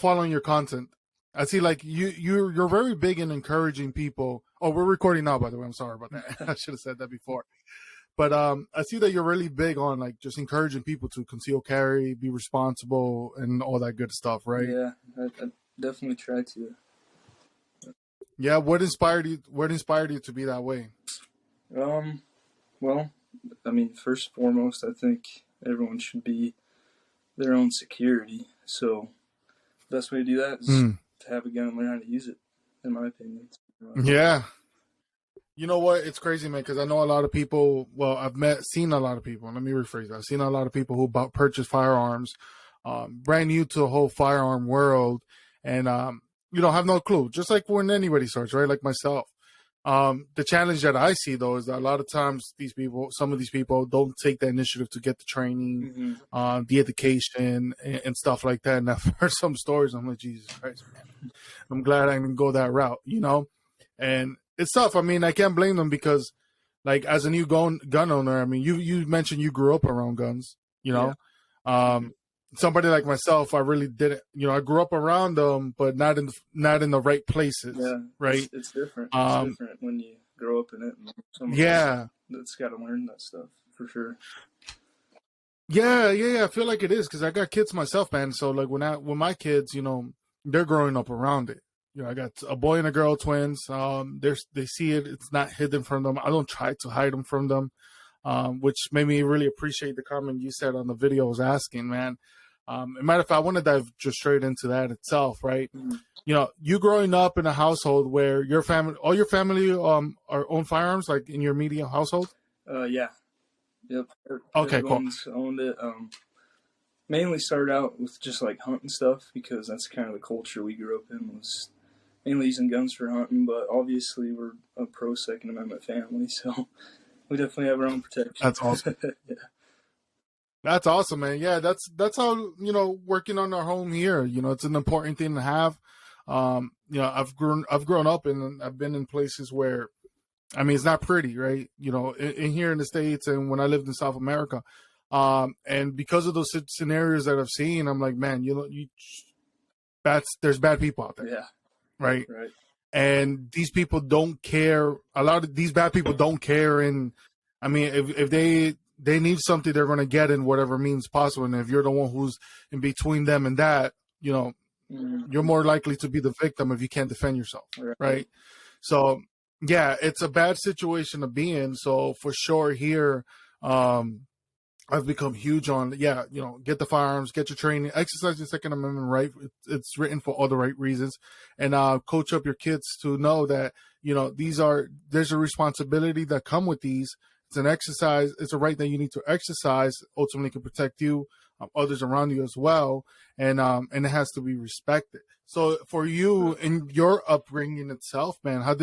following your content. I see like you're very big in encouraging people. Oh, we're recording now, by the way. I'm sorry about that. I should have said that before. But I see that you're really big on like just encouraging people to conceal carry, be responsible, and all that good stuff, right? Yeah, I definitely try to. Yeah. What inspired you? What inspired you to be that way? Well, I mean, first and foremost, I think everyone should be their own security. So, the best way to do that is to have a gun and learn how to use it, in my opinion. Yeah. You know what? It's crazy, man, because I know a lot of people. Well, seen a lot of people. Let me rephrase that. I've seen a lot of people who purchase firearms, brand new to the whole firearm world, and have no clue. Just like when anybody starts, right? Like myself. The challenge that I see though is that a lot of times some of these people don't take the initiative to get the training, the education and stuff like that. And I've heard some stories. I'm like, Jesus Christ, man. I'm glad I didn't go that route, and it's tough. I mean, I can't blame them because like as a new gun owner, I mean, you mentioned you grew up around guns, somebody like myself, I really didn't, I grew up around them, but not in the right places. Yeah, right. It's different. It's different when you grow up in it. And that's got to learn that stuff for sure. Yeah. I feel like it is because I got kids myself, man. So like when my kids, they're growing up around it. I got a boy and a girl, twins. They see it. It's not hidden from them. I don't try to hide them from them, which made me really appreciate the comment you said on the video I was asking, man. As a matter of fact, I want to dive just straight into that itself, right? Mm-hmm. You growing up in a household where all your family are own firearms, like in your immediate household? Yeah. Yep. Okay, Everyone's owned it. Mainly started out with just like hunting stuff because that's kind of the culture we grew up in, was mainly using guns for hunting, but obviously we're a pro Second Amendment family, so we definitely have our own protection. That's awesome. Yeah. That's awesome, man. Yeah, that's how, working on our home here, it's an important thing to have. I've grown up and I've been in places where, I mean, it's not pretty, right? In here in the States and when I lived in South America. And because of those scenarios that I've seen, I'm like, man, there's bad people out there. Yeah. Right. Right. And these people don't care. A lot of these bad people don't care. And I mean, if they need something, they're going to get in whatever means possible. And if you're the one who's in between them and that, you're more likely to be the victim if you can't defend yourself. Right. So yeah, it's a bad situation to be in. So for sure here, I've become huge on, get the firearms, get your training, exercise your Second Amendment right. It's written for all the right reasons. And coach up your kids to know that, there's a responsibility that come with these. It's an exercise. It's a right that you need to exercise. Ultimately can protect you, others around you as well. And it has to be respected. So for you in your upbringing itself, man, how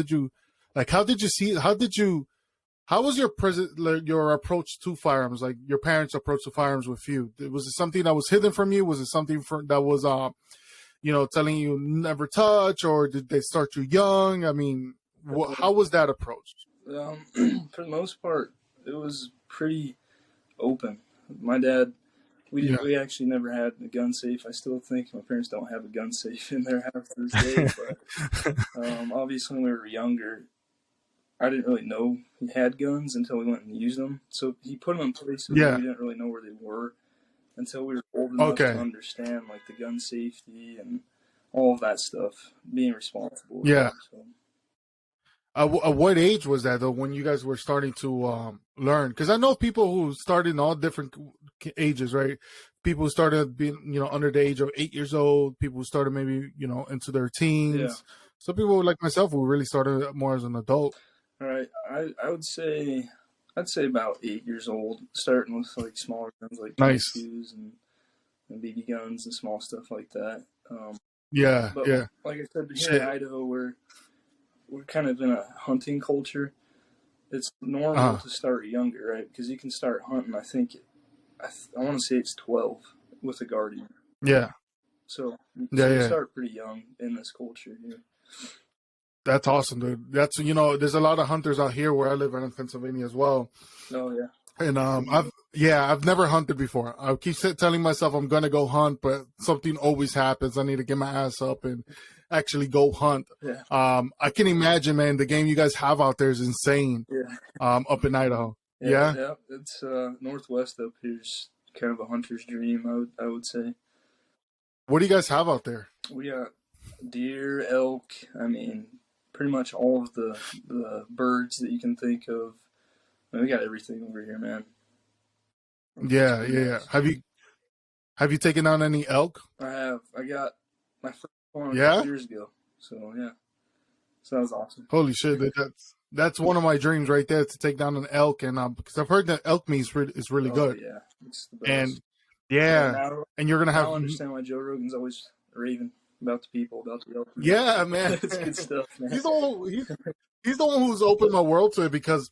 was your approach to firearms? Like your parents' approach to firearms with you? Was it something that was hidden from you? Was it something that was, telling you never touch, or did they start you young? I mean, how was that approach? For the most part, it was pretty open. My dad, we actually never had a gun safe. I still think my parents don't have a gun safe in their house to this day. But obviously, when we were younger, I didn't really know he had guns until we went and used them. So he put them in places where we didn't really know where they were until we were old enough to understand like the gun safety and all of that stuff, being responsible. Yeah. So. At what age was that though, when you guys were starting to learn? Because I know people who started in all different ages, right? People who started being, under the age of 8 years old. People who started maybe, into their teens. Yeah. Some people like myself who really started more as an adult. All right, I'd say about 8 years old, starting with like smaller guns like .22s and BB guns and small stuff like that. But like I said, here in Idaho, we're kind of in a hunting culture. It's normal to start younger, right? Because you can start hunting. I think I want to say it's 12 with a guardian. Yeah. So you start pretty young in this culture here. That's awesome, dude. That's there's a lot of hunters out here where I live in Pennsylvania as well. Oh yeah. And Yeah, I've never hunted before. I keep telling myself I'm gonna go hunt, but something always happens. I need to get my ass up and actually go hunt. Yeah, I can imagine, man. The game you guys have out there is insane. yeah, Up in Idaho. yeah, Yeah. yeah. It's northwest up here's kind of a hunter's dream. I would say What do you guys have out there? we got deer, elk. I mean, pretty much all of the birds that you can think of. I mean, we got everything over here, man. It's Yeah, pretty yeah, yeah. nice. Have you taken down any elk? I have. I got my first one a couple Yeah. years ago. So yeah, so that was awesome. Holy shit, that's one of my dreams right there to take down an elk, and because I've heard that elk meat is really Oh good, yeah, it's the and best. Yeah, yeah, now and you're gonna have I understand why Joe Rogan's always raving about the people, about the elk. yeah, man. It's good stuff, man. he's the one, he's the one who's opened my world to it because,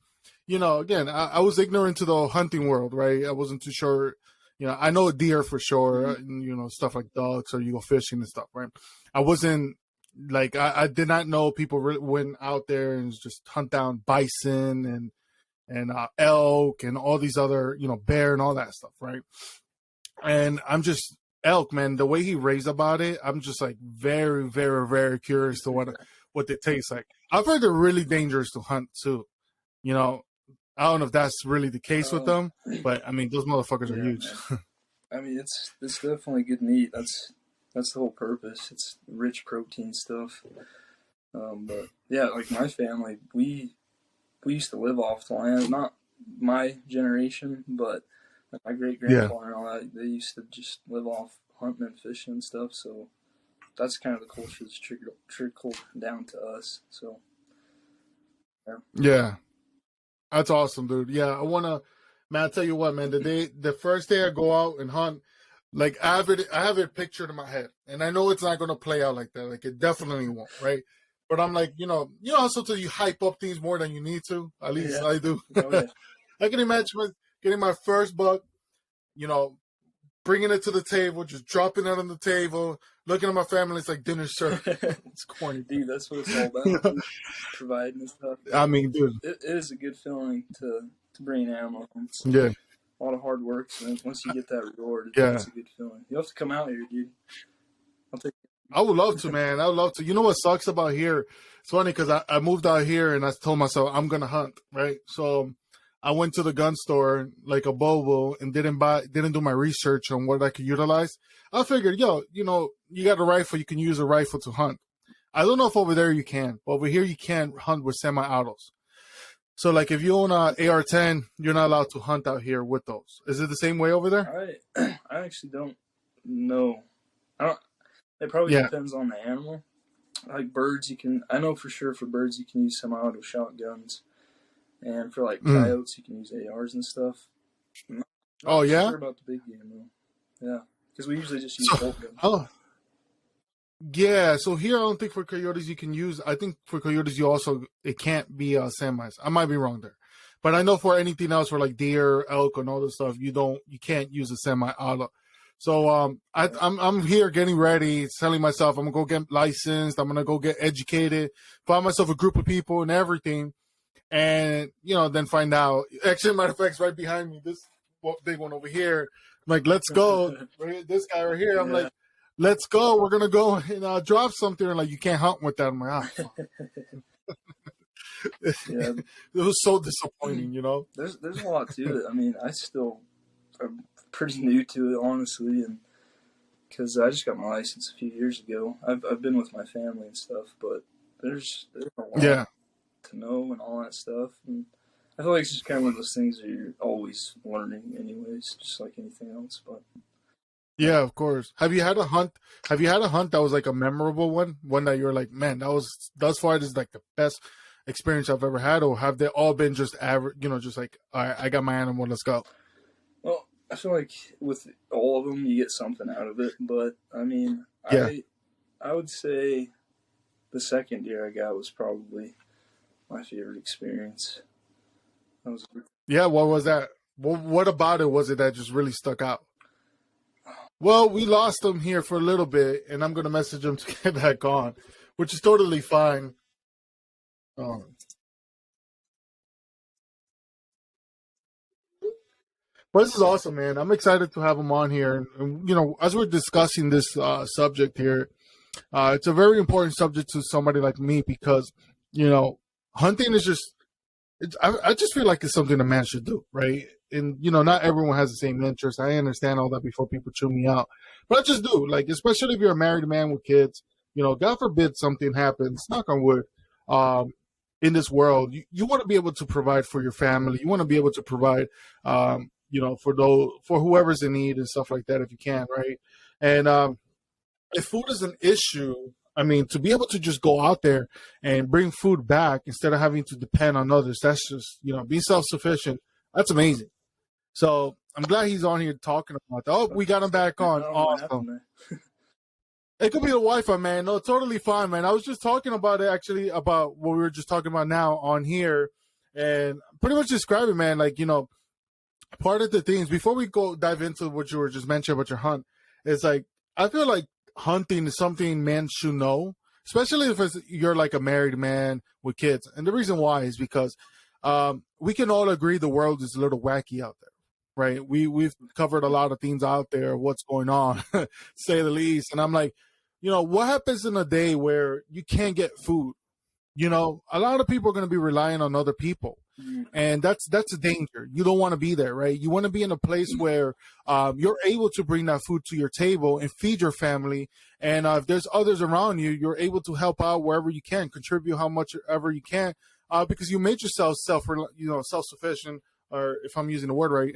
again, I was ignorant to the hunting world, right? I wasn't too sure. I know deer for sure, and, stuff like ducks or you go fishing and stuff, right? I wasn't like I did not know people really went out there and just hunt down bison and elk and all these other bear and all that stuff, right? And I'm just elk, man. The way he raised about it, I'm just like very, very, very curious to what they taste like. I've heard they're really dangerous to hunt too. You know, I don't know if that's really the case with them, but I mean, those motherfuckers are huge. I mean, it's definitely good meat. That's the whole purpose. It's rich protein stuff. But yeah, like my family, we used to live off the land. Not my generation, but like my great grandpa and all that. They used to just live off hunting and fishing and stuff. So that's kind of the culture that's trickled down to us. So Yeah, that's awesome, dude. Yeah, man. I tell you what, man. The first day I go out and hunt, like I have it pictured in my head, and I know it's not gonna play out like that. Like it definitely won't, right? But I'm like, sometimes you hype up things more than you need to. At least I do. Oh, yeah. I can imagine getting my first buck, bringing it to the table, just dropping it on the table, looking at my family. It's like dinner served. It's corny, dude. That's what it's all about. Providing and stuff. I mean, dude, it is a good feeling to bring an animal home. So yeah. A lot of hard work, and once you get that reward, Yeah. it's a good feeling. You have to come out here, dude. I would love to, man. I would love to. You know what sucks about here? It's funny because I moved out here and I told myself I'm gonna hunt, right? So I went to the gun store like a bobo and didn't do my research on what I could utilize. I figured, you got a rifle, you can use a rifle to hunt. I don't know if over there you can, but over here you can't hunt with semi-autos. So like if you own a AR-10, you're not allowed to hunt out here with those. Is it the same way over there? I actually don't know. It probably depends on the animal. Like birds, I know for sure for birds you can use semi-auto shotguns, and for like coyotes you can use ARs and stuff. I'm not sure about the big game though. Yeah, because we usually just use bolt guns. Oh. Yeah, so here I don't think for coyotes you can use. I think for coyotes it can't be semis. I might be wrong there, but I know for anything else, for like deer, elk, and all this stuff, you can't use a semi-auto. So I'm here getting ready, telling myself I'm gonna go get licensed. I'm gonna go get educated, find myself a group of people and everything, and then find out. Actually, matter of fact, it's right behind me. This big one over here. I'm like, let's go. This guy right here. I'm like, let's go. We're gonna go and drop something. And like, you can't hunt with that. I'm like, Yeah, it was so disappointing. There's a lot to it. I mean, I'm pretty new to it, honestly, and because I just got my license a few years ago. I've been with my family and stuff, but there's a lot to know and all that stuff. And I feel like it's just kind of one of those things that you're always learning, anyways, just like anything else. But yeah, of course. Have you had a hunt that was like a memorable one that you're like, man, that was thus far this is like the best experience I've ever had, or have they all been just average? Just like, all right, I got my animal, let's go. Well, I feel like with all of them, you get something out of it. But I mean, I would say the second deer I got was probably my favorite experience. Yeah, what was that? What about it was it that just really stuck out? Well, we lost him here for a little bit, and I'm gonna message him to get back on, which is totally fine. Well, this is awesome, man. I'm excited to have him on here. And, as we're discussing this subject here, it's a very important subject to somebody like me because, you know, hunting is just, I just feel like it's something a man should do, right? And, not everyone has the same interest. I understand all that before people chew me out. But I just do. Like, especially if you're a married man with kids, God forbid something happens, knock on wood, um, in this world, you want to be able to provide for your family. You want to be able to provide, for whoever's in need and stuff like that if you can, right? And if food is an issue, I mean, to be able to just go out there and bring food back instead of having to depend on others, that's just, being self sufficient. That's amazing. So I'm glad he's on here talking about that. Oh, we got him back I on. don't know what Awesome. happened there. It could be the Wi-Fi, man. No, totally fine, man. I was just talking about it, actually, about what we were just talking about now on here, and pretty much describing, man, like, part of the things, before we go dive into what you were just mentioning about your hunt, is like, I feel like hunting is something men should know, especially if you're like a married man with kids. And the reason why is because we can all agree the world is a little wacky out there, right? We've covered a lot of things out there, what's going on, say the least. And I'm like, what happens in a day where you can't get food? A lot of people are going to be relying on other people. And that's a danger. You don't want to be there, right? You want to be in a place where you're able to bring that food to your table and feed your family. And if there's others around you, you're able to help out wherever you can, contribute how much ever you can, because you made yourself self-sufficient, or if I'm using the word right,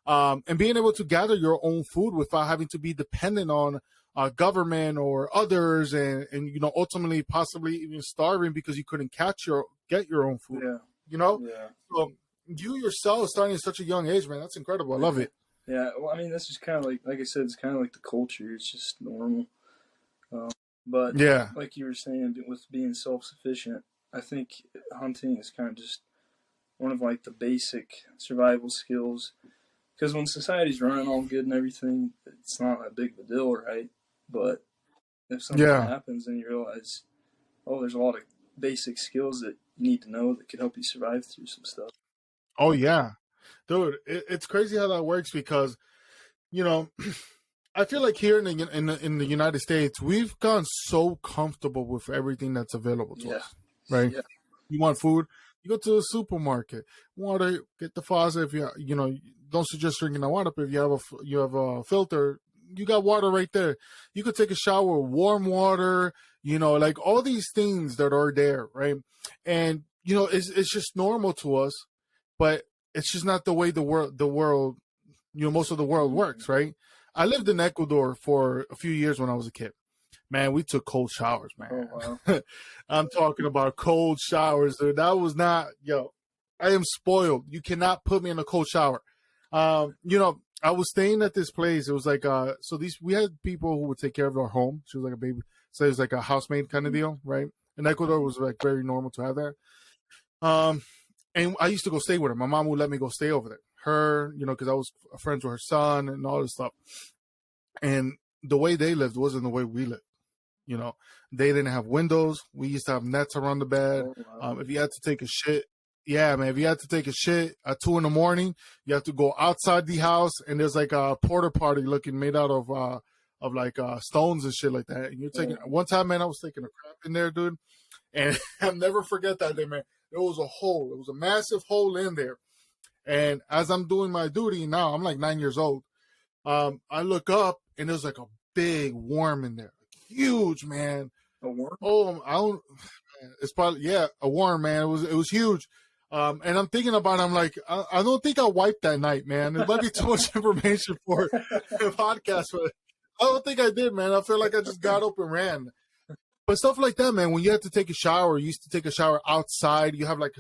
and being able to gather your own food without having to be dependent on government or others, and ultimately possibly even starving because you couldn't get your own food. Yeah. Yeah. So you yourself starting at such a young age, man, that's incredible. I love it. Yeah. Well, I mean, that's just kind of like I said, it's kind of like the culture. It's just normal. But Yeah. like you were saying, with being self-sufficient, I think hunting is kind of just one of like the basic survival skills. Because when society's running all good and everything, it's not that big of a deal, right? But if something happens, then you realize, oh, there's a lot of basic skills that you need to know that could help you survive through some stuff. Oh yeah, dude, it's crazy how that works because, I feel like here in the United States, we've gone so comfortable with everything that's available to us, right? Yeah. You want food, you go to the supermarket. Water, get the faucet. If don't suggest drinking the water, but if you have a filter, you got water right there. You could take a shower with warm water. Like all these things that are there, right? And it's just normal to us, but it's just not the way the world, most of the world works, right? I lived in Ecuador for a few years when I was a kid. Man, we took cold showers, man. Oh, wow. I'm talking about cold showers, dude. That was not, I am spoiled. You cannot put me in a cold shower. I was staying at this place. It was like, we had people who would take care of our home. She was like a baby. So it was like a housemaid kind of deal, right? In Ecuador, it was like very normal to have that. And I used to go stay with her. My mom would let me go stay over there. Her, because I was friends with her son and all this stuff. And the way they lived wasn't the way we lived. They didn't have windows. We used to have nets around the bed. Oh, wow. If you had to take a shit, yeah, man. If you had to take a shit at 2 a.m, you have to go outside the house, and there's like a porta potty looking made out of like stones and shit like that. And you're taking one time, man, I was taking a crap in there, dude, and I'll never forget that day, man. There was a hole. It was a massive hole in there, and as I'm doing my duty now, I'm like 9 years old. I look up, and there's like a big worm in there, huge, man. A worm? Oh, I don't. It's probably a worm, man. It was huge. And I'm thinking about it, I'm like, I don't think I wiped that night, man. It might be too much information for a podcast, but I don't think I did, man. I feel like I just got up and ran. But stuff like that, man, when you have to take a shower, you used to take a shower outside. You have like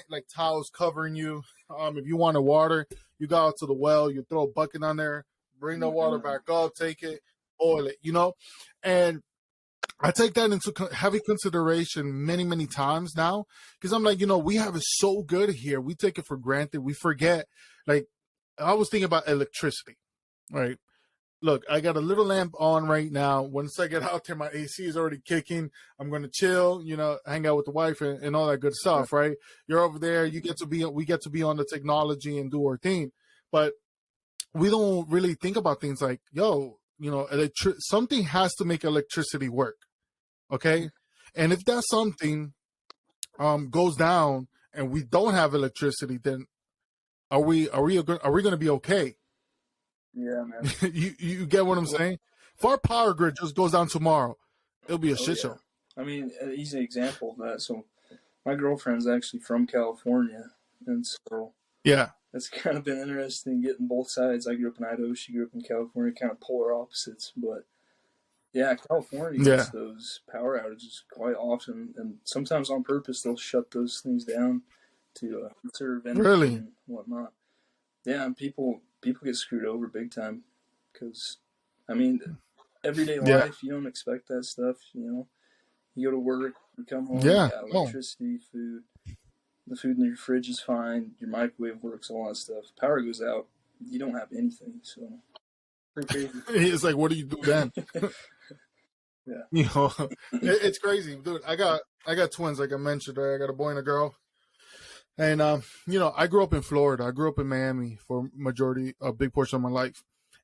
like towels covering you. If you want water, you go out to the well, you throw a bucket on there, bring the water back up, take it, boil it, And I take that into heavy consideration many, many times now because I'm like, we have it so good here. We take it for granted. We forget. Like, I was thinking about electricity, right? Look, I got a little lamp on right now. Once I get out there, my AC is already kicking. I'm going to chill, hang out with the wife and all that good stuff, right? You're over there. We get to be on the technology and do our thing. but we don't really think about things like, yo, something has to make electricity work. Okay. And if that something goes down and we don't have electricity, then are we going to be okay? Yeah, man. you get what I'm saying? If our power grid just goes down tomorrow, it'll be a shit show. I mean, an easy example of that. So my girlfriend's actually from California, and so yeah, it's kind of been interesting getting both sides. I grew up in Idaho, she grew up in California, kind of polar opposites. But yeah, California gets those power outages quite often, and sometimes on purpose they'll shut those things down to conserve energy and whatnot. Yeah, and people get screwed over big time because, I mean, everyday life, you don't expect that stuff, You go to work, you come home, you got electricity, food. The food in your fridge is fine. Your microwave works, all that stuff. Power goes out, you don't have anything. So, pretty crazy. It's like, what do you do then? Yeah, it's crazy, dude. I got twins, like I mentioned. Right? I got a boy and a girl. And I grew up in Florida. I grew up in Miami for a big portion of my life.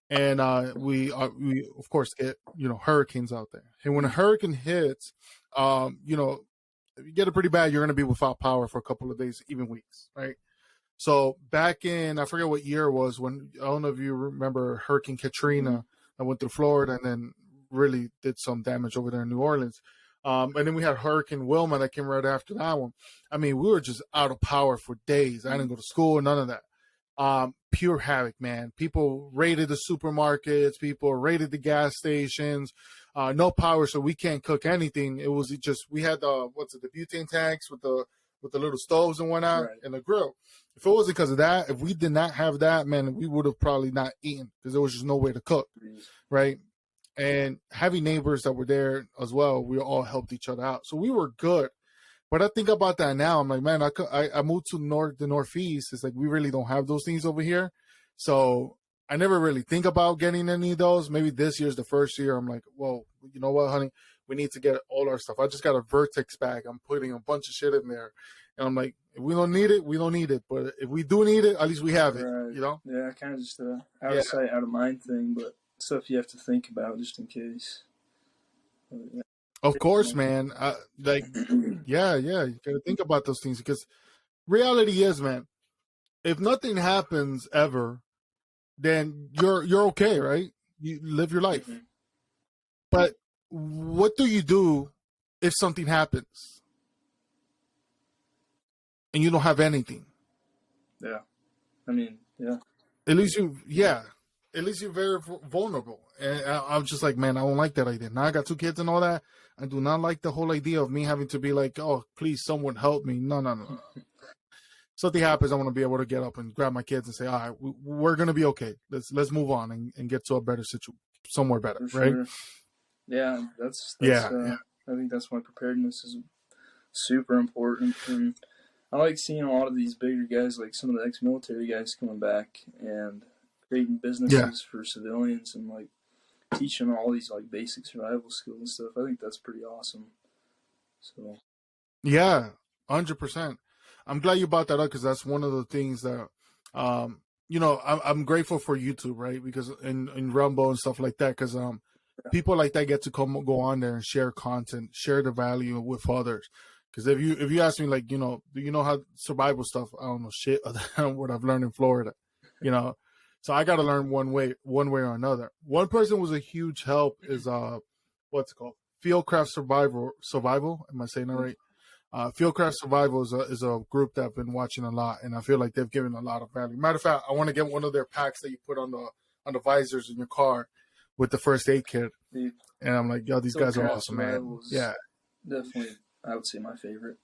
And we of course get hurricanes out there. And when a hurricane hits, if you get it pretty bad, you're going to be without power for a couple of days, even weeks, right? So back in, I forget what year it was, when, I don't know if you remember Hurricane Katrina that went through Florida and then really did some damage over there in New Orleans. And then we had Hurricane Wilma that came right after that one. I mean, we were just out of power for days. I didn't go to school, none of that. Pure havoc, man. People raided the supermarkets. People raided the gas stations. No power, so we can't cook anything. It was just, we had the butane tanks with the little stoves and whatnot, and the grill. If it wasn't because of that, if we did not have that, man, we would have probably not eaten because there was just no way to cook, right? And having neighbors that were there as well, we all helped each other out. So we were good. But I think about that now. I'm like, man, I moved to the Northeast. It's like, we really don't have those things over here. So I never really think about getting any of those. Maybe this year's the first year. I'm like, well, you know what, honey? We need to get all our stuff. I just got a Vertex bag. I'm putting a bunch of shit in there. And I'm like, if we don't need it, we don't need it. But if we do need it, at least we have it, Yeah, kind of just out of sight, out of mind thing. But stuff you have to think about just in case. Of course, man. You gotta think about those things because reality is, man, if nothing happens ever, then you're okay, right? You live your life. Mm-hmm. But what do you do if something happens and you don't have anything? Yeah, I mean, yeah. At least you're very vulnerable. And I'm just like, man, I don't like that idea. Now I got 2 kids and all that. I do not like the whole idea of me having to be like, oh, please, someone help me. No. Something happens, I want to be able to get up and grab my kids and say, all right, we're going to be okay. Let's move on and get to a better situation, somewhere better, right? Yeah, I think that's why preparedness is super important. And I like seeing a lot of these bigger guys, like some of the ex-military guys coming back and creating businesses for civilians and like teaching all these like basic survival skills and stuff. I think that's pretty awesome. So yeah, 100%. I'm glad you brought that up because that's one of the things that I'm grateful for YouTube, right? Because in Rumble and stuff like that, because people like that get to go on there and share content, share the value with others. Because if you ask me, like, do you know how survival stuff? I don't know shit other than what I've learned in Florida, So I got to learn one way or another. One person was a huge help is what's it called? Fieldcraft Survival. Am I saying that right? Fieldcraft Survival is a group that I've been watching a lot, and I feel like they've given a lot of value. Matter of fact, I want to get one of their packs that you put on the visors in your car with the first aid kit. And I'm like, yo, these guys are awesome, man. Yeah, definitely. I would say my favorite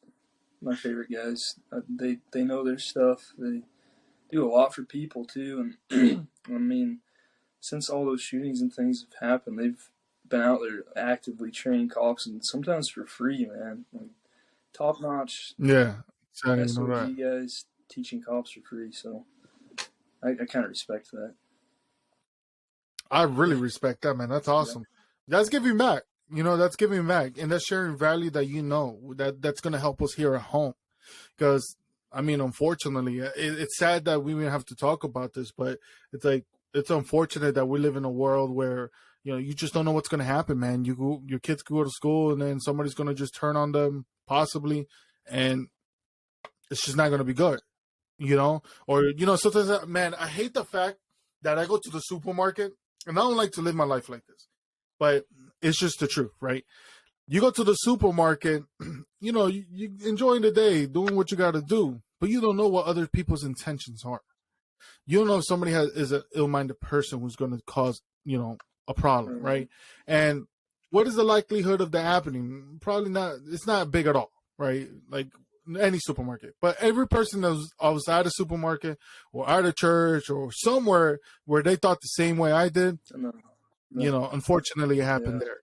guys. They know their stuff. They do a lot for people too, and I mean, since all those shootings and things have happened, they've been out there actively training cops, and sometimes for free, man. Like, top notch. Yeah, SOG guys teaching cops for free. So I kind of respect that. I really respect that, man. That's awesome. Yeah. That's giving back. That's giving back, and that's sharing value that that's going to help us here at home. Because I mean, unfortunately, it's sad that we even have to talk about this, but it's like it's unfortunate that we live in a world where you just don't know what's going to happen, man. Your kids go to school, and then somebody's going to just turn on them, possibly, and it's just not going to be good, Or sometimes, man, I hate the fact that I go to the supermarket, and I don't like to live my life like this, but it's just the truth, right? You go to the supermarket, you enjoying the day, doing what you got to do, but you don't know what other people's intentions are. You don't know if somebody is an ill-minded person who's going to cause, a problem, right? And what is the likelihood of that happening? Probably not. It's not big at all, right? Like any supermarket. But every person that was at a supermarket or at a church or somewhere where they thought the same way I did, unfortunately it happened there.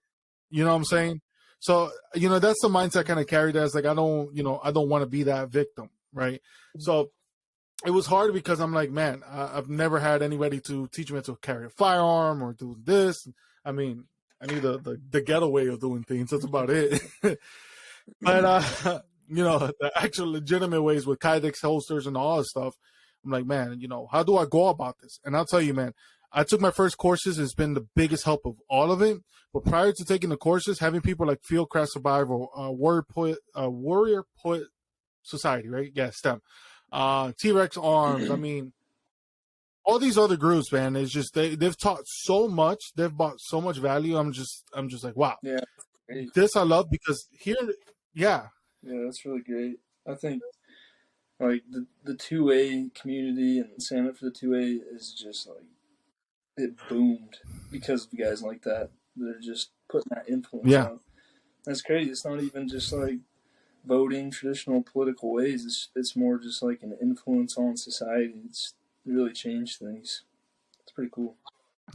You know what I'm saying? So, that's the mindset I kind of carried as like, I don't want to be that victim, right? So it was hard because I'm like, man, I've never had anybody to teach me to carry a firearm or do this. I mean, I need the ghetto way of doing things. That's about it. But, the actual legitimate ways with Kydex holsters and all this stuff, I'm like, man, how do I go about this? And I'll tell you, man, I took my first courses. It's been the biggest help of all of it. But prior to taking the courses, having people like Fieldcraft Survival, Warrior Poet Society, right? Yeah, STEM. T-Rex Arms. I mean, all these other groups, man, it's just they've taught so much. They've brought so much value. I'm just like, wow. Yeah. This I love because here, yeah. Yeah, that's really great. I think like the 2A community and Santa for the 2A is just like, it boomed because of guys like that. They're just putting that influence out. That's crazy. It's not even just like voting traditional political ways. It's more just like an influence on society. It's really changed things. It's pretty cool.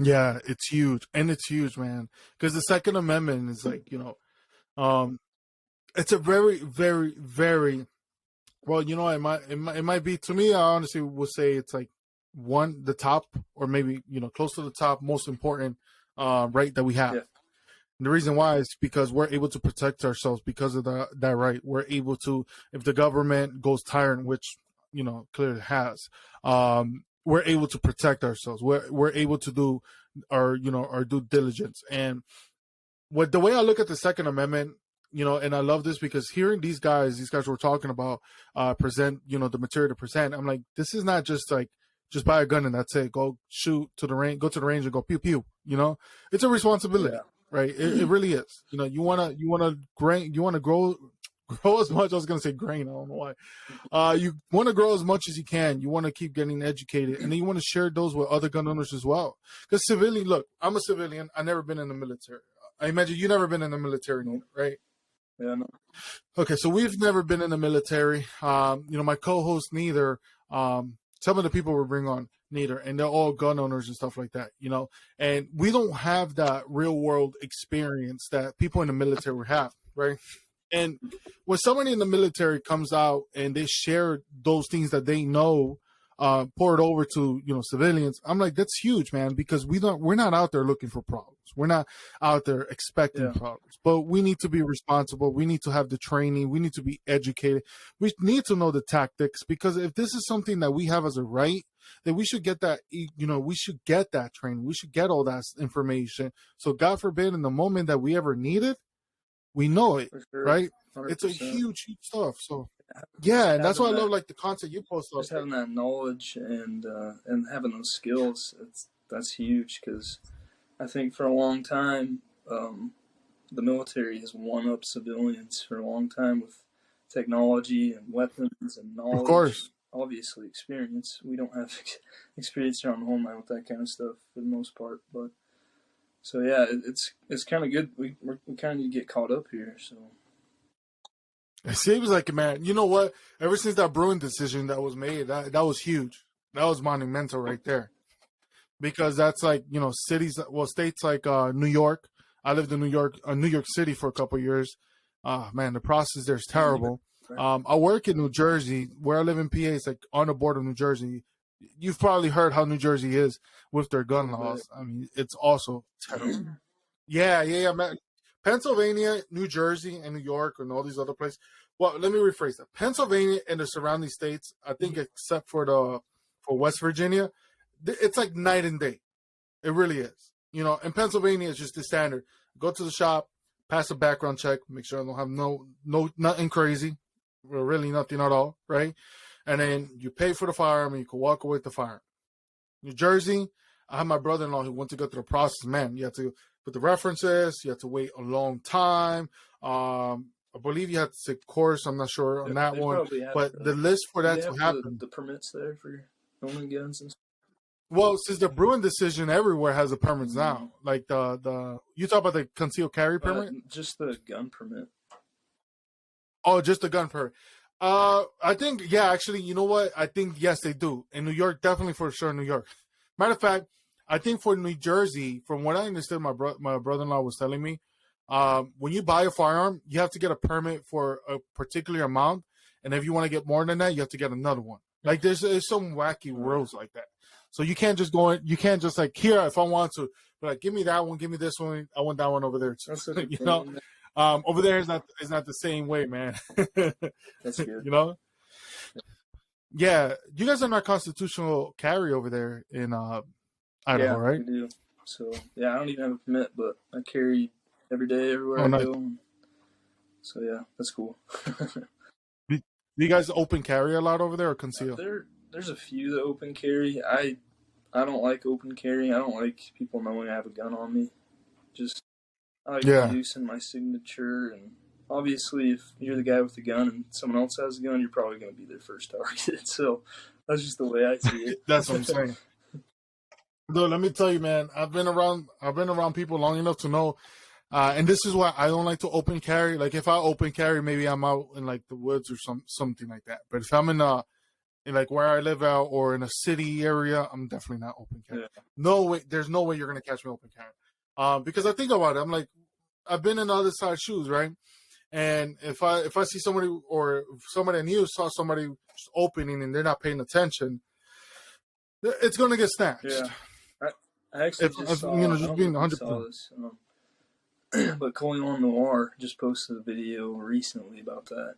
Yeah, it's huge. And it's huge, man. Because the Second Amendment is like, it's a very, very, very, well, it might be, to me, I honestly would say it's like the top, or maybe, close to the top, most important right that we have. Yeah. And the reason why is because we're able to protect ourselves because of that right. We're able to, if the government goes tyrant, which, clearly has, we're able to protect ourselves. We're able to do our due diligence. And the way I look at the Second Amendment, and I love this because hearing these guys were talking about present, the material to present. I'm like, this is not just like, just buy a gun and that's it. Go shoot to the range, go to the range and go pew pew. It's a responsibility, right? It really is. You wanna grow as much. I was gonna say grain. I don't know why. You want to grow as much as you can. You want to keep getting educated, and then you want to share those with other gun owners as well. Because civilian, look, I'm a civilian. I've never been in the military. I imagine you've never been in the military, right? Yeah, no. Okay, so we've never been in the military. My co-host neither. Some of the people we bring on neither, and they're all gun owners and stuff like that, and we don't have that real world experience that people in the military would have, right? And when somebody in the military comes out and they share those things that they know, pour it over to civilians, I'm like, that's huge, man, because we're not out there looking for problems. We're not out there expecting problems, but we need to be responsible. We need to have the training. We need to be educated. We need to know the tactics, because if this is something that we have as a right, then we should get that. We should get that training. We should get all that information. So God forbid, in the moment that we ever need it, we know it, right? 100%. It's a huge stuff. So yeah, and that's why I love like the content you post. Just having that knowledge and having those skills, that's huge, because I think for a long time, the military has won up civilians for a long time with technology and weapons and knowledge. Of course. Obviously, experience. We don't have experience here on the homeland with that kind of stuff for the most part, but so yeah, it's kind of good. We kind of need to get caught up here. So it seems like, man, you know what? Ever since that Bruin decision that was made, that was huge. That was monumental right there. Because that's like, states like New York. I lived in New York City for a couple of years. Man, the process there is terrible. I work in New Jersey. Where I live in PA, it's like on the border of New Jersey. You've probably heard how New Jersey is with their gun laws. I mean, it's also terrible. Yeah, man. Pennsylvania, New Jersey, and New York, and all these other places. Well, let me rephrase that. Pennsylvania and the surrounding states, I think, except for West Virginia, it's like night and day. It really is. You know, in Pennsylvania, it's just the standard. Go to the shop, pass a background check, make sure I don't have nothing crazy, or really nothing at all, right? And then you pay for the firearm and you can walk away with the firearm. New Jersey, I have my brother-in-law who went to go through the process. Man, you have to put the references. You have to wait a long time. I believe you have to take a course. I'm not sure on that one. But the list for that to happen. The permits there for owning guns and stuff. Well, since the Bruin decision, everywhere has the permits now. Like you talk about the concealed carry permit? Just the gun permit. Oh, just the gun permit. I think, yeah, actually, you know what? I think, yes, they do. In New York, definitely for sure in New York. Matter of fact, I think for New Jersey, from what I understood, my brother-in-law was telling me, when you buy a firearm, you have to get a permit for a particular amount. And if you want to get more than that, you have to get another one. Like there's some wacky rules like that. So you can't just you can't just like, here, if I want to, but like, give me that one, give me this one. I want that one over there too. You know? Over there is not the same way, man. That's good. You know? Yeah. You guys are not constitutional carry over there in Idaho, right? We do. So yeah, I don't even have a permit, but I carry every day everywhere I go. So yeah, that's cool. Do you guys open carry a lot over there or conceal? There's a few that open carry. I don't like open carry. I don't like people knowing I have a gun on me. Just I like using my signature, and obviously if you're the guy with the gun and someone else has a gun, you're probably going to be their first target. So that's just the way I see it. That's what I'm saying. Though, let me tell you, man, I've been around people long enough to know, and this is why I don't like to open carry. Like if I open carry, maybe I'm out in like the woods or something like that. But if I'm in like where I live out or in a city area, I'm definitely not open carry. Yeah. No way. There's no way you're gonna catch me open carry. Because I think about it, I'm like, I've been in the other side shoes, right? And if I see somebody or if somebody I knew saw somebody opening and they're not paying attention, it's gonna get snatched. Yeah. I actually just being 100%. Saw this, but Colin Noir just posted a video recently about that.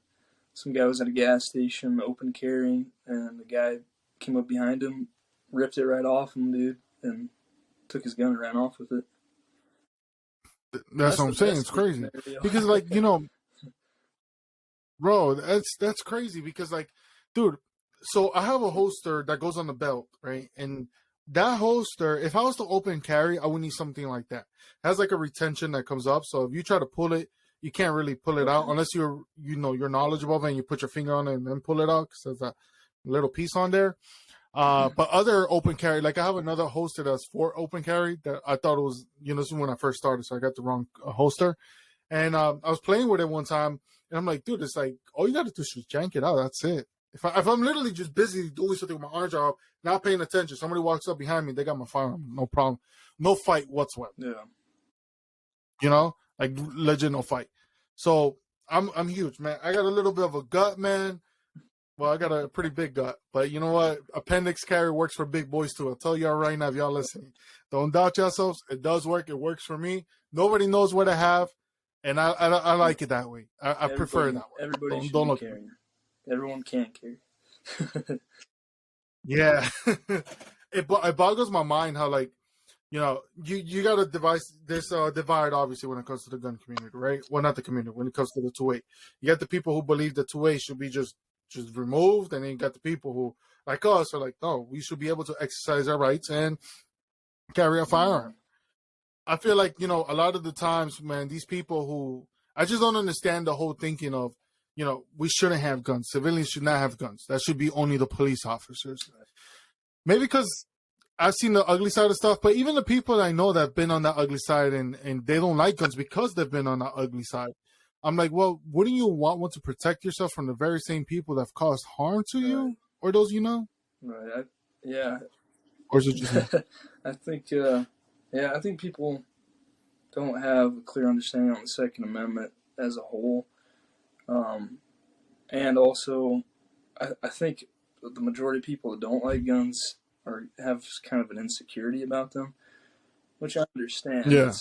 Some guy was at a gas station, open carrying, and the guy came up behind him, ripped it right off him, dude, and took his gun and ran off with it. That's what I'm saying. It's crazy because, like, you know, bro, that's crazy because, like, dude. So I have a holster that goes on the belt, right, and that holster, if I was to open carry, I would need something like that. It has like a retention that comes up. So if you try to pull it, you can't really pull it out unless you're knowledgeable of it and you put your finger on it and then pull it out because there's a little piece on there. But other open carry, like I have another holster that's for open carry that I thought it was, this is when I first started, so I got the wrong holster. And I was playing with it one time and I'm like, dude, it's like, all you got to do is just jank it out. That's it. If I'm literally just busy doing something with my arms out, not paying attention, somebody walks up behind me, they got my firearm, no problem, no fight whatsoever. Yeah, like legit no fight. So I'm huge, man. I got a little bit of a gut, man. Well, I got a pretty big gut, but you know what? Appendix carry works for big boys too. I'll tell y'all right now, if y'all listening, don't doubt yourselves. It does work. It works for me. Nobody knows what I have, and I like it that way. I prefer it that way. Everybody don't look carrying. Everyone can carry. Yeah. It boggles my mind how, like, you got to divide, obviously, when it comes to the gun community, right? Well, not the community, when it comes to the 2A. You got the people who believe the 2A should be just removed, and then you got the people who, like us, are like, no, we should be able to exercise our rights and carry a firearm. I feel like, a lot of the times, man, these people who, I just don't understand the whole thinking of, we shouldn't have guns. Civilians should not have guns. That should be only the police officers. Maybe because I've seen the ugly side of stuff, but even the people I know that have been on that ugly side and they don't like guns because they've been on that ugly side, I'm like, well, wouldn't you want to protect yourself from the very same people that have caused harm to you or those you know? Right. Yeah. Or is it just me? I think, I think people don't have a clear understanding on the Second Amendment as a whole. And also, I think the majority of people that don't like guns have kind of an insecurity about them, which I understand. Yeah.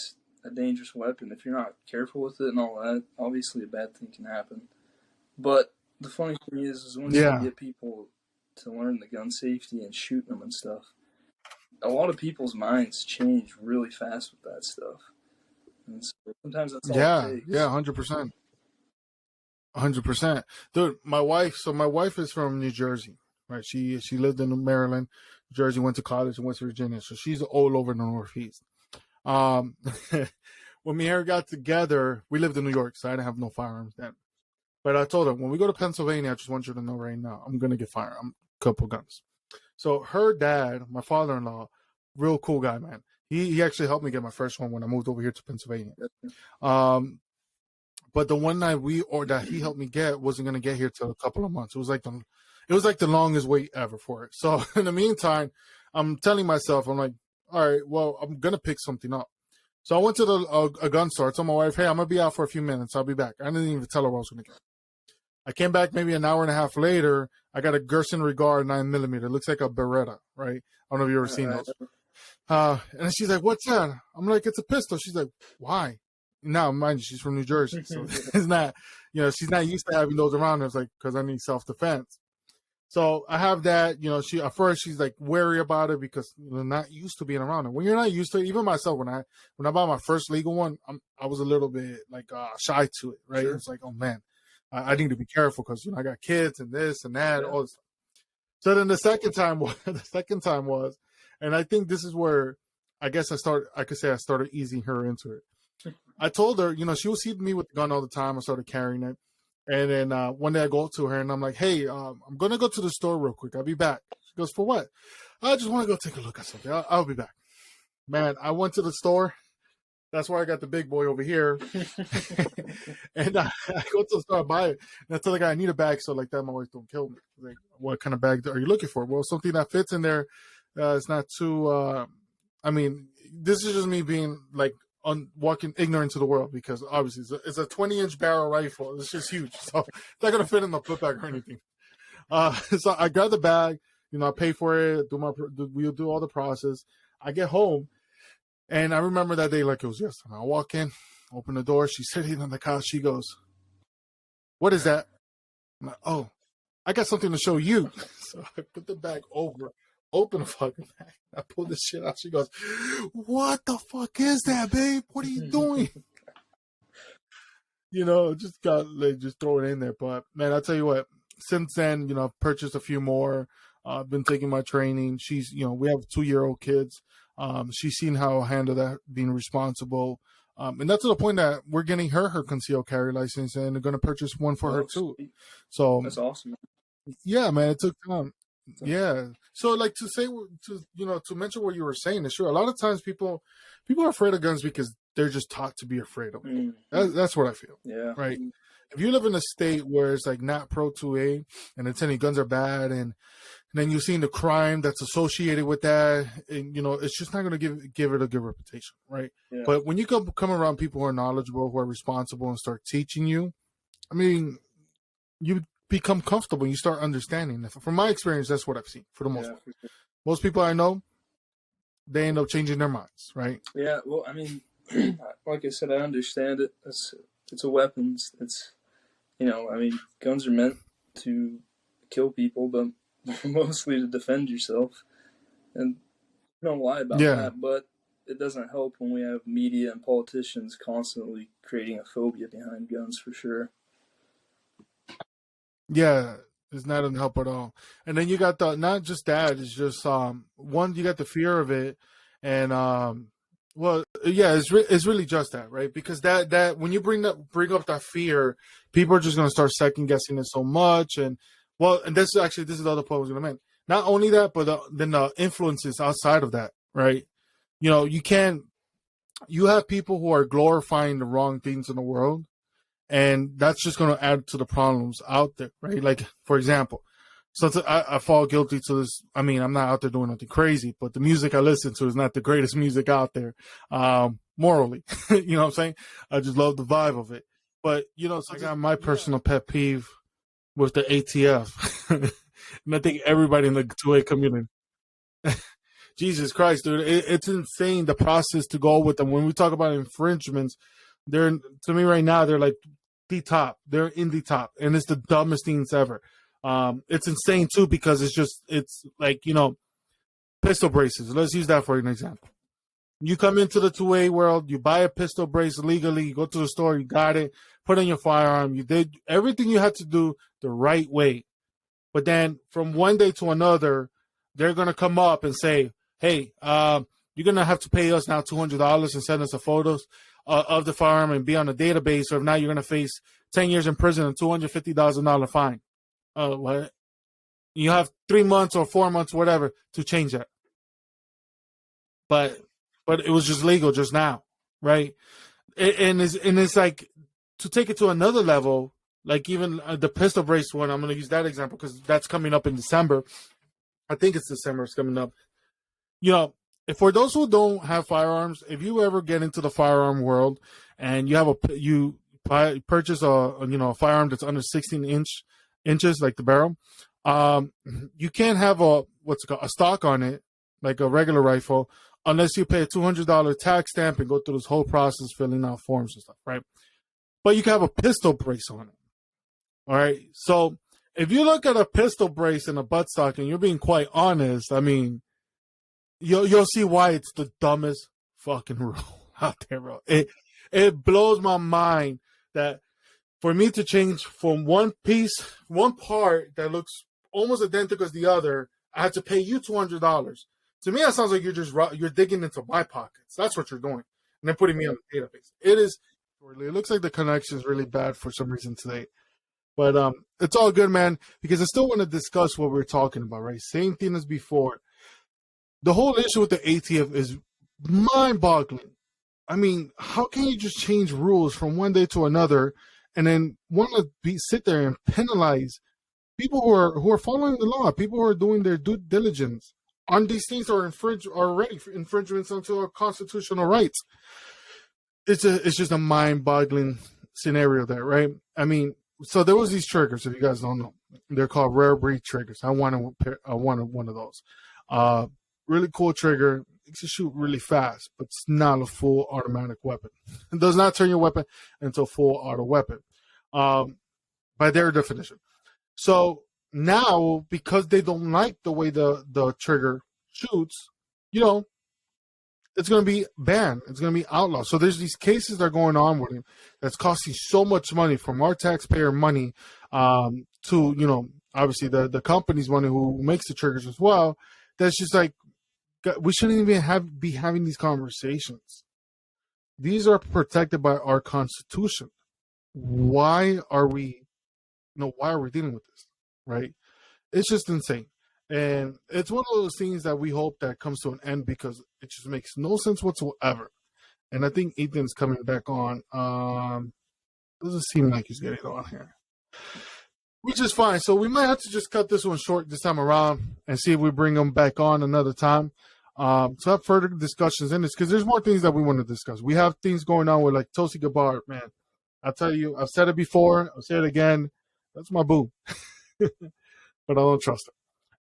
a dangerous weapon. If you're not careful with it and all that, obviously a bad thing can happen. But the funny thing is once you Yeah. get people to learn the gun safety and shooting them and stuff, a lot of people's minds change really fast with that stuff. And so sometimes that's all it Yeah. takes. Yeah. 100%. 100%. Dude, my wife is from New Jersey, right? She lived in Maryland, Jersey, went to college in West Virginia. So she's all over the Northeast. Um, when me and her got together, we lived in New York, so I didn't have no firearms then. But I told her, when we go to Pennsylvania, I just want you to know right now, I'm going to get firearms, a couple guns. So her dad, my father-in-law, real cool guy, man. He actually helped me get my first one when I moved over here to Pennsylvania. But the one that he helped me get wasn't going to get here till a couple of months. It was like the longest wait ever for it. So in the meantime, I'm telling myself, I'm like, all right, well, I'm going to pick something up. So I went to a gun store. I told my wife, hey, I'm going to be out for a few minutes. I'll be back. I didn't even tell her what I was going to get. I came back maybe an hour and a half later. I got a Gerson Regard 9mm. It looks like a Beretta, right? I don't know if you've ever seen those. And she's like, what's that? I'm like, it's a pistol. She's like, why? Now, mind you, she's from New Jersey. So it's not, she's not used to having those around her. It's like, because I need self-defense. So I have that, at first she's like wary about it because you're not used to being around it. When you're not used to it, even myself, when I bought my first legal one, I was a little bit like shy to it, right? Sure. It's like, oh man, I need to be careful because, I got kids and this and that, all this stuff. So then the second time was, and I think this is where I guess I started easing her into it. I told her, she was seeing me with the gun all the time. I started carrying it. And then one day I go to her and I'm like, hey, I'm going to go to the store real quick. I'll be back. She goes, for what? I just want to go take a look at something. I'll be back. Man, I went to the store. That's where I got the big boy over here. And I go to the store, I buy it. And I tell the guy, I need a bag so like that my wife don't kill me. Like, what kind of bag are you looking for? Well, something that fits in there. It's not too, this is just me being like, walking ignorant to the world because obviously it's a 20-inch barrel rifle. It's just huge, so it's not gonna fit in the flip bag or anything. So I got the bag, I pay for it, we'll do all the process. I get home, and I remember that day like it was yesterday. I walk in, open the door, she's sitting on the couch. She goes, "What is that?" I'm like, "Oh, I got something to show you." So I put the bag over. Open the fucking bag. I pull this shit out. She goes, "What the fuck is that, babe? What are you doing?" Just got just throw it in there. But man, I'll tell you what. Since then, I've purchased a few more. I've been taking my training. She's, we have 2-year-old kids. She's seen how I handle that, being responsible. And that's to the point that we're getting her concealed carry license, and they're going to purchase one for her too. So that's awesome. Yeah, man, it took time. Yeah. So like to mention what you were saying is sure. A lot of times people are afraid of guns because they're just taught to be afraid of them. That's what I feel. Yeah. Right. If you live in a state where it's like not pro 2A and it's any guns are bad and then you've seen the crime that's associated with that, and it's just not going to give it a good reputation, right? Yeah. But when you come around people who are knowledgeable, who are responsible, and start teaching you, you become comfortable. You start understanding. From my experience, that's what I've seen for the most part. Sure. Most people I know, they end up changing their minds, right? Yeah. Well, like I said, I understand it. It's a weapon. It's guns are meant to kill people, but mostly to defend yourself. And don't lie about that. But it doesn't help when we have media and politicians constantly creating a phobia behind guns, for sure. Yeah, it's not gonna help at all. And then you got not just that, it's just one, you got the fear of it, and it's really just that, right? Because that when you bring up that fear, people are just gonna start second guessing it so much, and this is the other point I was gonna make. Not only that, but then the influences outside of that, right? You have people who are glorifying the wrong things in the world. And that's just going to add to the problems out there, right? Like, for example, I fall guilty to this. I'm not out there doing nothing crazy, but the music I listen to is not the greatest music out there, morally. You know what I'm saying? I just love the vibe of it. But, so I got my personal pet peeve with the ATF. And I think everybody in the 2A community. Jesus Christ, dude, it's insane the process to go with them. When we talk about infringements, they're to me right now they're like the top. They're in the top, and it's the dumbest things ever. It's insane too because it's like pistol braces. Let's use that for an example. You come into the 2A world, you buy a pistol brace legally, you go to the store, you got it, put on your firearm, you did everything you had to do the right way. But then from one day to another, they're going to come up and say, hey, you're going to have to pay us now $200 and send us the photos of the firearm and be on a database, or if not, you're going to face 10 years in prison and $250,000 fine. What? You have 3 months or 4 months, whatever, to change that. But it was just legal just now, right? And it's like, to take it to another level, like even the pistol brace one, I'm going to use that example because that's coming up in December. I think it's December. It's coming up. If for those who don't have firearms, if you ever get into the firearm world and you purchase a firearm that's under 16 inches, like the barrel, you can't have a stock on it, like a regular rifle, unless you pay a $200 tax stamp and go through this whole process filling out forms and stuff, right? But you can have a pistol brace on it. All right. So if you look at a pistol brace and a buttstock, and you're being quite honest, I mean, you'll see why it's the dumbest fucking rule out there, bro. It blows my mind that for me to change from one part that looks almost identical as the other, I had to pay you $200. To me, that sounds like you're digging into my pockets. That's what you're doing, and then putting me on the database. It looks like the connection is really bad for some reason today, but it's all good, man. Because I still want to discuss what we're talking about, right? Same thing as before. The whole issue with the ATF is mind-boggling. I mean, how can you just change rules from one day to another, and then want to sit there and penalize people who are following the law, people who are doing their due diligence on these things are already infringements onto our constitutional rights? It's just a mind-boggling scenario there, right? I mean, so there was these triggers. If you guys don't know, they're called rare breed triggers. I wanted one of those. Really cool trigger. It can shoot really fast, but it's not a full automatic weapon. It does not turn your weapon into a full auto weapon, by their definition. So now, because they don't like the way the trigger shoots, it's going to be banned. It's going to be outlawed. So there's these cases that are going on with him that's costing so much money from our taxpayer money to, obviously the company's money who makes the triggers as well. That's just like, we shouldn't even be having these conversations. These are protected by our Constitution. Why are we dealing with this, right? It's just insane. And it's one of those things that we hope that comes to an end, because it just makes no sense whatsoever. And I think Ethan's coming back on. Doesn't seem like he's getting on here, which is fine. So we might have to just cut this one short this time around and see if we bring him back on another time. So have further discussions in this, because there's more things that we want to discuss. We have things going on with like Tulsi Gabbard, man. I'll tell you, I've said it before, I'll say it again. That's my boo. But I don't trust her.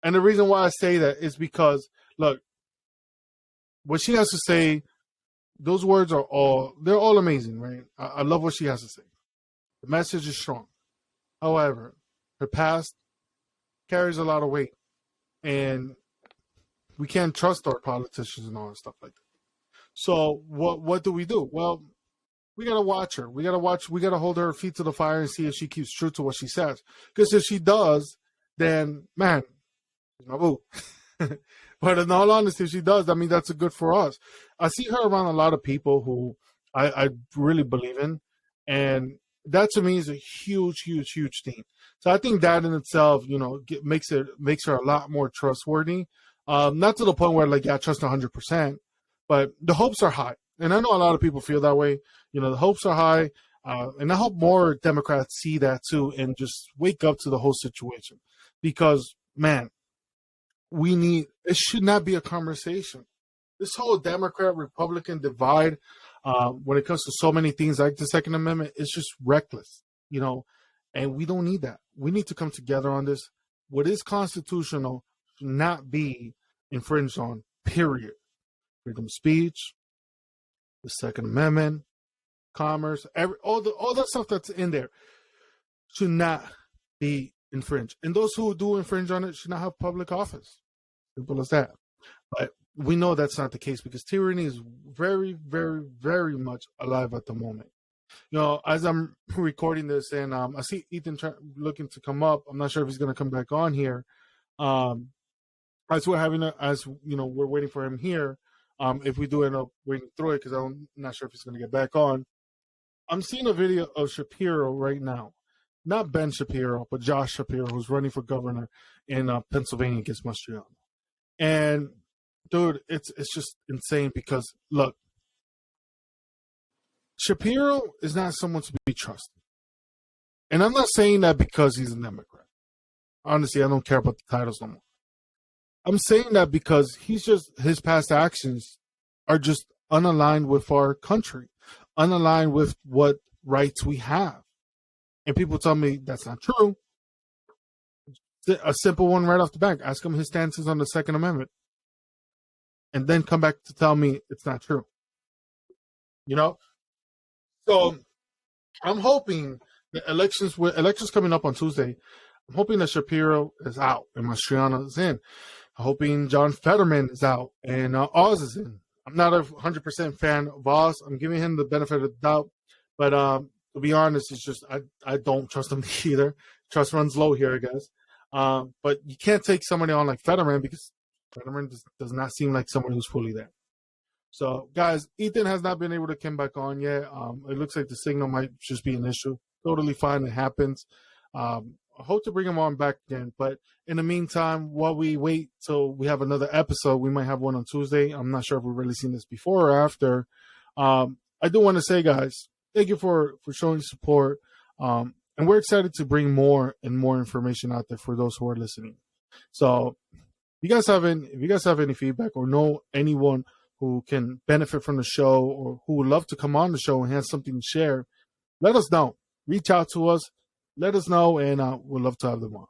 And the reason why I say that is because, look, what she has to say, those words they're all amazing, right? I love what she has to say. The message is strong. However, her past carries a lot of weight. And we can't trust our politicians and all that stuff like that. So what do we do? Well, we got to watch her. We got to hold her feet to the fire and see if she keeps true to what she says. Because if she does, then, man, she's my boo. But in all honesty, if she does, I mean, that's a good for us. I see her around a lot of people who I really believe in. And that to me is a huge, huge, huge thing. So I think that in itself, makes her a lot more trustworthy. Not to the point where, like, I trust 100%, but the hopes are high. And I know a lot of people feel that way. The hopes are high. And I hope more Democrats see that too and just wake up to the whole situation. Because, man, it should not be a conversation. This whole Democrat-Republican divide, when it comes to so many things like the Second Amendment, is just reckless, and we don't need that. We need to come together on this. What is constitutional should not be infringed on, period. Freedom of speech, the Second Amendment, commerce, all that stuff that's in there should not be infringed. And those who do infringe on it should not have public office. Simple as that. But we know that's not the case because tyranny is very, very, very much alive at the moment. As I'm recording this, and I see Ethan looking to come up. I'm not sure if he's going to come back on here. As we're waiting for him here. If we do end up waiting through it, because I'm not sure if he's going to get back on. I'm seeing a video of Shapiro right now. Not Ben Shapiro, but Josh Shapiro, who's running for governor in Pennsylvania against Mastriano. And, dude, it's just insane because, look, Shapiro is not someone to be trusted. And I'm not saying that because he's a Democrat. Honestly, I don't care about the titles no more. I'm saying that because his past actions are just unaligned with our country, unaligned with what rights we have. And people tell me that's not true. A simple one right off the bat. Ask him his stances on the Second Amendment. And then come back to tell me it's not true. So I'm hoping the elections coming up on Tuesday, I'm hoping that Shapiro is out and Mastriano is in. I'm hoping John Fetterman is out and Oz is in. I'm not a 100% fan of Oz. I'm giving him the benefit of the doubt. But to be honest, it's just I don't trust him either. Trust runs low here, I guess. But you can't take somebody on like Fetterman because Fetterman does not seem like someone who's fully there. So, guys, Ethan has not been able to come back on yet. It looks like the signal might just be an issue. Totally fine. It happens. I hope to bring him on back again. But in the meantime, while we wait till we have another episode, we might have one on Tuesday. I'm not sure if we've really seen this before or after. I do want to say, guys, thank you for showing support. And we're excited to bring more and more information out there for those who are listening. So if you guys have any feedback or know anyone who can benefit from the show or who would love to come on the show and have something to share, let us know. Reach out to us. Let us know, and we'd love to have them on.